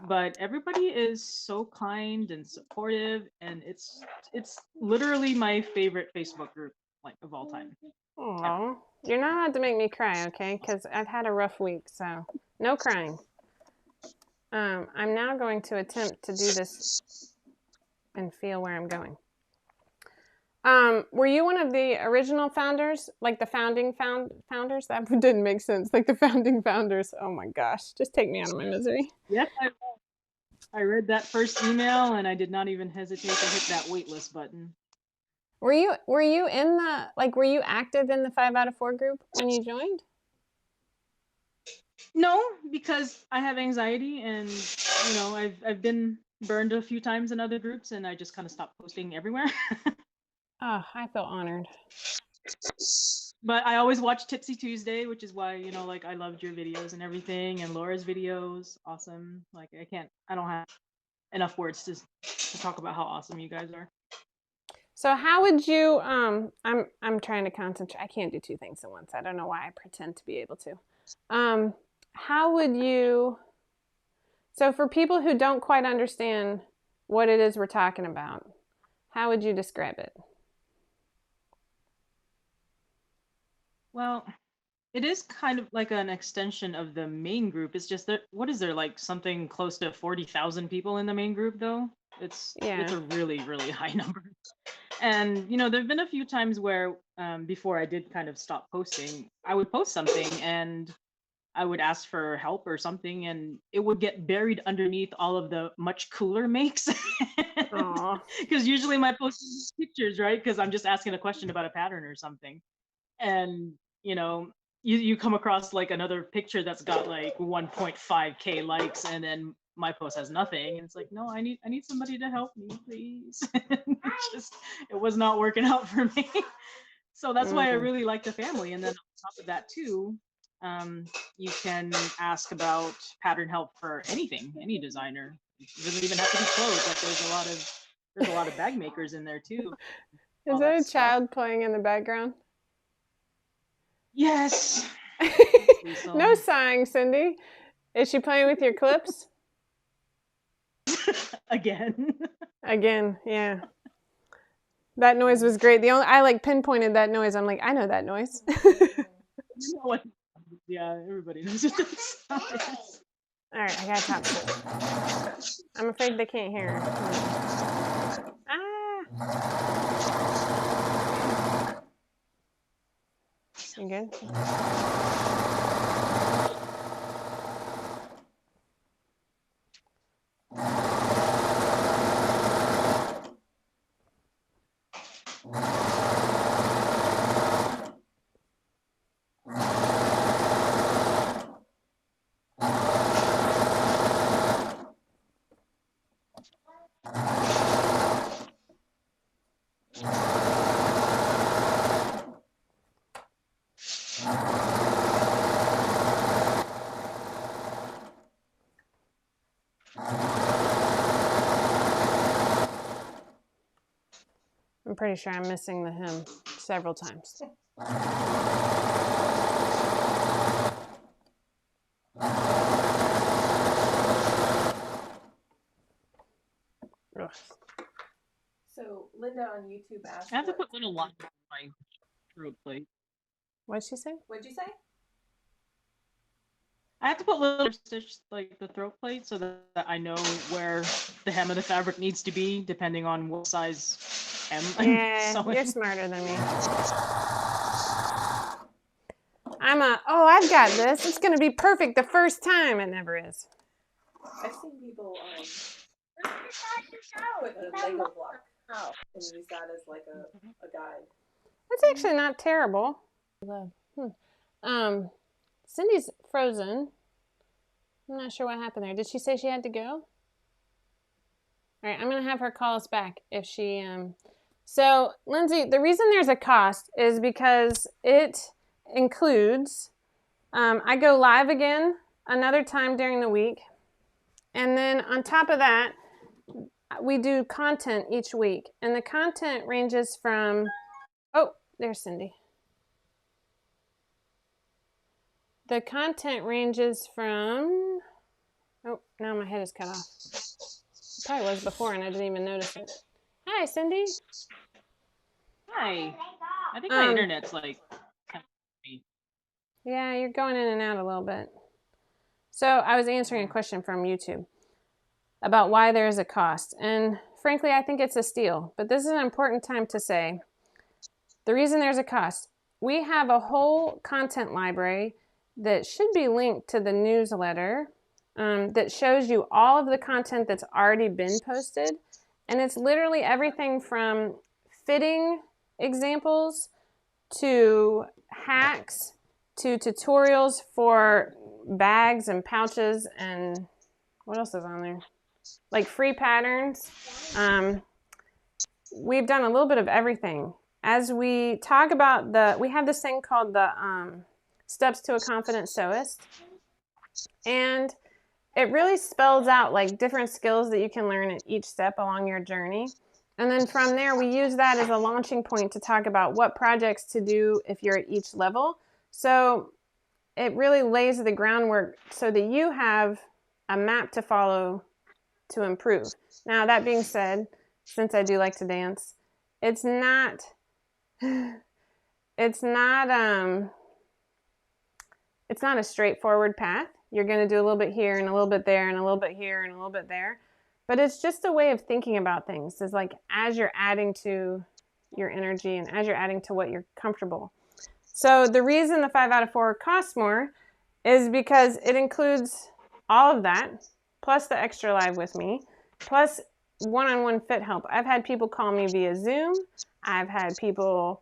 But everybody is so kind and supportive, and it's literally my favorite Facebook group, like, of all time. Aw, you're not allowed to make me cry, okay? Because I've had a rough week, so no crying. I'm now going to attempt to do this and feel where I'm going. Were you one of the original founders, like the founding founders? That didn't make sense. Like the founding founders. Oh my gosh, just take me out of my misery. Yes, I read that first email and I did not even hesitate to hit that waitlist button. Were you in the, like, were you active in the 5 out of 4 group when you joined? No, because I have anxiety and I've been burned a few times in other groups and I just kind of stopped posting everywhere. Oh, I feel honored. But I always watch Tipsy Tuesday, which is why, like, I loved your videos and everything, and Laura's videos, awesome. Like, I don't have enough words to talk about how awesome you guys are. So how would you, I'm trying to concentrate. I can't do 2 things at once. I don't know why I pretend to be able to. How would you, so for people who don't quite understand what it is we're talking about, how would you describe it? Well, it is kind of like an extension of the main group. It's just that, what is there, like something close to 40,000 people in the main group, though? It's a really, really high number. And, there've been a few times where, before I did kind of stop posting, I would post something and I would ask for help or something, and it would get buried underneath all of the much cooler makes. Because usually my posts are pictures, right? Because I'm just asking a question about a pattern or something. And, you come across like another picture that's got like 1.5K likes, and then my post has nothing. And it's like, no, I need somebody to help me, please. It was not working out for me. So that's why I really like the family. And then on top of that too, you can ask about pattern help for anything, any designer. It doesn't even have to be clothes. Like, there's a lot of There's a lot of bag makers in there too. Is that a child playing in the background? Yes. No sighing, Cindy. Is she playing with your clips? Again. Again, yeah. That noise was great. I like pinpointed that noise. I'm like, I know that noise. Yeah, everybody knows what that sound is. All right, I gotta talk to her. I'm afraid they can't hear her. Ah. You good? I'm pretty sure I'm missing the hymn several times. Ugh. So Linda on YouTube asked, I have to put little lines on my throat plate. What'd she say? What'd you say? I have to put little stitch like the throat plate so that I know where the hem of the fabric needs to be, depending on what size hem Yeah, I'm sewing. you're smarter than me. I've got this. It's going to be perfect the first time. It never is. I've seen people put a Lego block and use that as like a guide. That's actually not terrible. Cindy's frozen. I'm not sure what happened there. Did she say she had to go? All right, I'm going to have her call us back if she... So, Lindsay, the reason there's a cost is because it includes... I go live again another time during the week. And then on top of that, we do content each week. And the content ranges from... Oh, there's Cindy. The content ranges from... Oh, now my head is cut off. It probably was before and I didn't even notice it. Hi, Cindy. Hi. I think my internet's like... Yeah, you're going in and out a little bit. So I was answering a question from YouTube about why there is a cost. And frankly, I think it's a steal. But this is an important time to say the reason there's a cost. We have a whole content library that should be linked to the newsletter that shows you all of the content that's already been posted. And it's literally everything from fitting examples to hacks to tutorials for bags and pouches and what else is on there? Like free patterns. We've done a little bit of everything. As we talk about we have this thing called the Steps to a Confident Sewist. And it really spells out like different skills that you can learn at each step along your journey. And then from there, we use that as a launching point to talk about what projects to do if you're at each level. So it really lays the groundwork so that you have a map to follow to improve. Now, that being said, since I do like to dance, it's not a straightforward path. You're going to do a little bit here and a little bit there and a little bit here and a little bit there. But it's just a way of thinking about things. It's like as you're adding to your energy and as you're adding to what you're comfortable. So the reason the 5 out of 4 costs more is because it includes all of that, plus the extra live with me, plus one-on-one fit help. I've had people call me via Zoom. I've had people,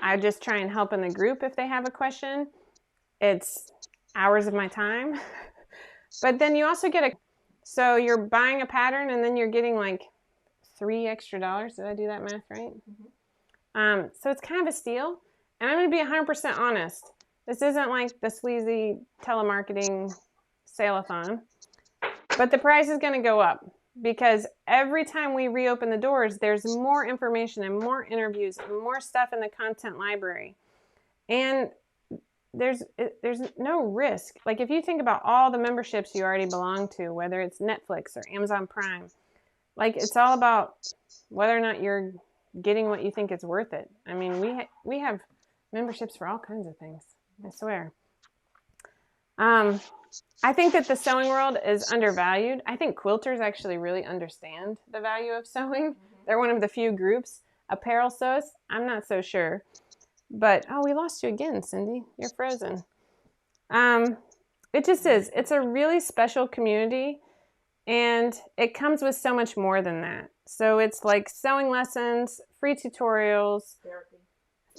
I just try and help in the group if they have a question. It's hours of my time. But then you also get so you're buying a pattern and then you're getting like $3 extra. Did I do that math right? Mm-hmm. So it's kind of a steal. And I'm going to be 100% honest. This isn't like the sleazy telemarketing sale-a-thon. But the price is going to go up because every time we reopen the doors, there's more information and more interviews and more stuff in the content library. And there's no risk. Like if you think about all the memberships you already belong to, whether it's Netflix or Amazon Prime, like it's all about whether or not you're getting what you think is worth it. I mean, we have memberships for all kinds of things, I swear. I think that the sewing world is undervalued. I think quilters actually really understand the value of sewing. They're one of the few groups. Apparel sews, I'm not so sure. But, oh, we lost you again, Cindy. You're frozen. It just is. It's a really special community, and it comes with so much more than that. So it's like sewing lessons, free tutorials,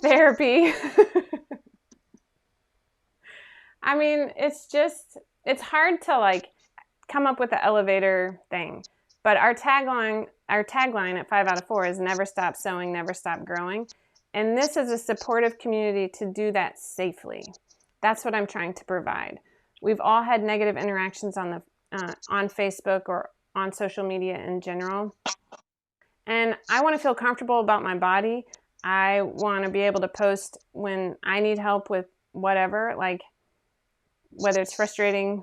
therapy. I mean, it's hard to like come up with the elevator thing. But our tagline at 5 out of 4 is never stop sewing, never stop growing. And this is a supportive community to do that safely. That's what I'm trying to provide. We've all had negative interactions on Facebook or on social media in general. And I want to feel comfortable about my body. I want to be able to post when I need help with whatever, like whether it's frustrating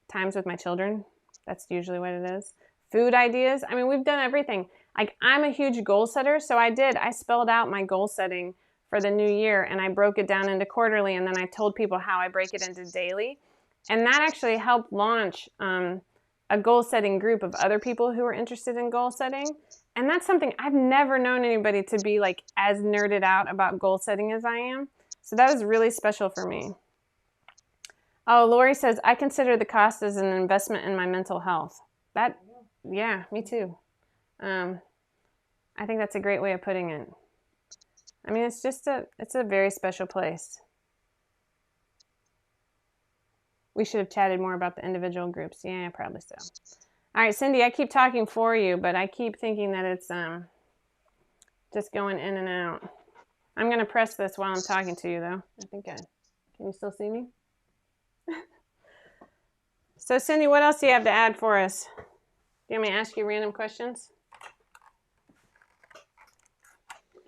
times with my children. That's usually what it is. Food ideas. I mean, we've done everything. Like I'm a huge goal setter, so I spelled out my goal setting for the new year, and I broke it down into quarterly, and then I told people how I break it into daily. And that actually helped launch a goal setting group of other people who are interested in goal setting. And that's something I've never known anybody to be like as nerded out about goal setting as I am. So that was really special for me. Oh, Lori says, I consider the cost as an investment in my mental health. Yeah, me too. I think that's a great way of putting it. I mean, it's a very special place. We should have chatted more about the individual groups. Yeah, probably so. All right, Cindy, I keep talking for you, but I keep thinking that it's just going in and out. I'm going to press this while I'm talking to you, though. Can you still see me? So, Cindy, what else do you have to add for us? Do you want me to ask you random questions?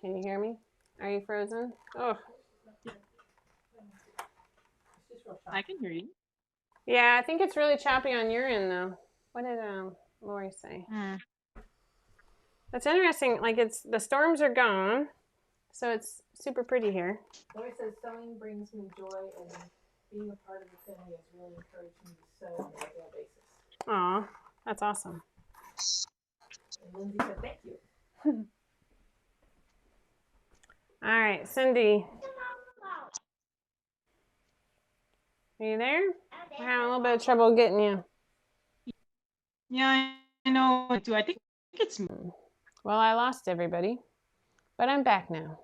Can you hear me? Are you frozen? Oh. I can hear you. Yeah, I think it's really choppy on your end, though. What did Lori say? That's interesting. Like the storms are gone, so it's super pretty here. Lori says sewing brings me joy, and being a part of the family has really encouraged me to sew on a regular basis. Aw, that's awesome. And Lindsay said thank you. All right, Cindy. Are you there? We're having a little bit of trouble getting you. Yeah, I know too. I think it's me. Well, I lost everybody, but I'm back now.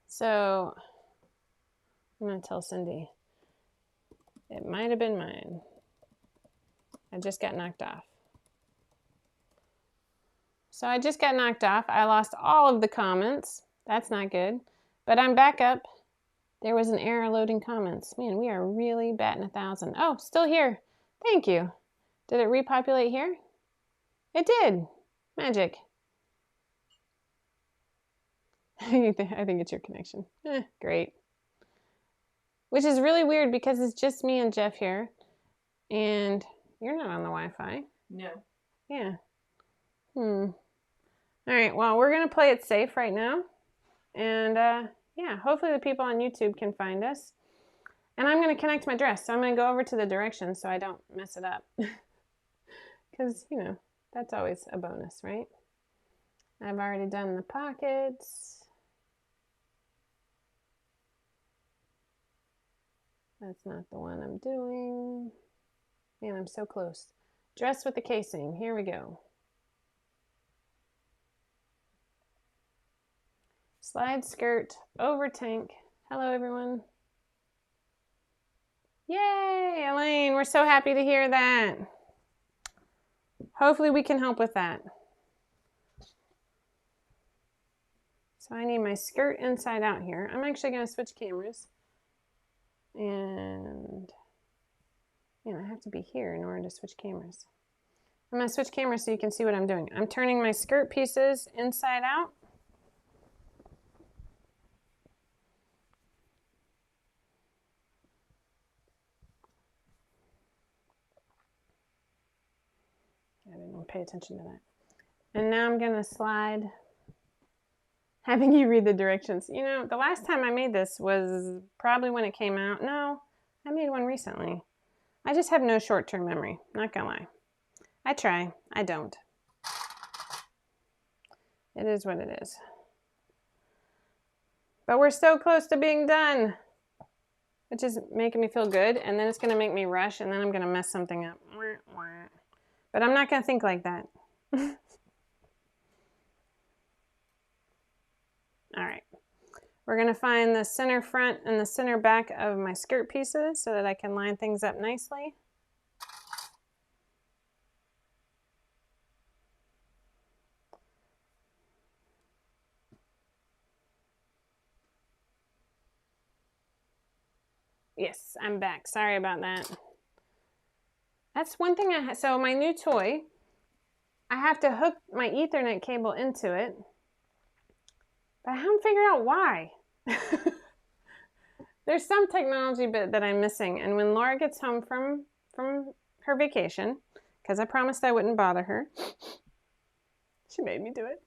So I'm going to tell Cindy. It might have been mine. I just got knocked off. So I just got knocked off. I lost all of the comments. That's not good. But I'm back up. There was an error loading comments. Man, we are really batting 1,000. Oh, still here. Thank you. Did it repopulate here? It did. Magic. I think it's your connection. Great. Which is really weird because it's just me and Jeff here. And you're not on the Wi-Fi. No. Yeah. All right. Well, we're going to play it safe right now. And yeah, hopefully the people on YouTube can find us. And I'm going to connect my dress. So I'm going to go over to the directions so I don't mess it up. Because, you know, that's always a bonus, right? I've already done the pockets. That's not the one I'm doing. Man, I'm so close. Dress with the casing. Here we go. Slide skirt over tank. Hello, everyone. Yay, Elaine. We're so happy to hear that. Hopefully we can help with that. So I need my skirt inside out here. I'm actually going to switch cameras. And I have to be here in order to switch cameras. I'm going to switch cameras so you can see what I'm doing. I'm turning my skirt pieces inside out. I didn't pay attention to that. And now I'm going to slide, having you read the directions. You know, the last time I made this was probably when it came out. No, I made one recently. I just have no short-term memory, not gonna lie. I try, I don't. It is what it is. But we're so close to being done, which is making me feel good, and then it's gonna make me rush, and then I'm gonna mess something up. But I'm not gonna think like that. All right, we're gonna find the center front and the center back of my skirt pieces so that I can line things up nicely. Yes, I'm back. Sorry about that. That's one thing so my new toy, I have to hook my Ethernet cable into it, but I haven't figured out why. There's some technology bit that I'm missing, and when Laura gets home from her vacation, because I promised I wouldn't bother her, she made me do it.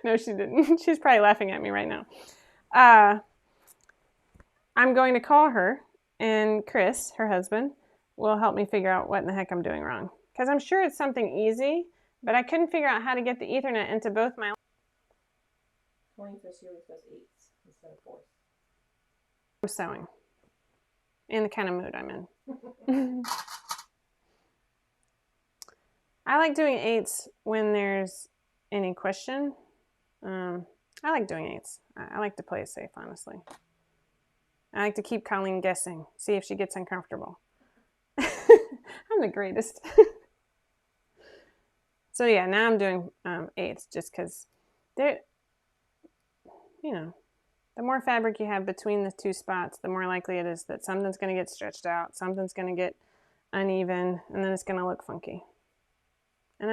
No, she didn't. She's probably laughing at me right now. I'm going to call her, and Chris, her husband, will help me figure out what in the heck I'm doing wrong. Because I'm sure it's something easy, but I couldn't figure out how to get the Ethernet into both my... 21st year was 8s instead of 4s. I'm sewing. In the kind of mood I'm in. I like doing 8s when there's any question. I like doing 8s. I like to play it safe, honestly. I like to keep Colleen guessing, see if she gets uncomfortable. I'm the greatest. So yeah, now I'm doing 8s just because they're, you know, the more fabric you have between the two spots, the more likely it is that something's going to get stretched out, something's going to get uneven, and then it's going to look funky.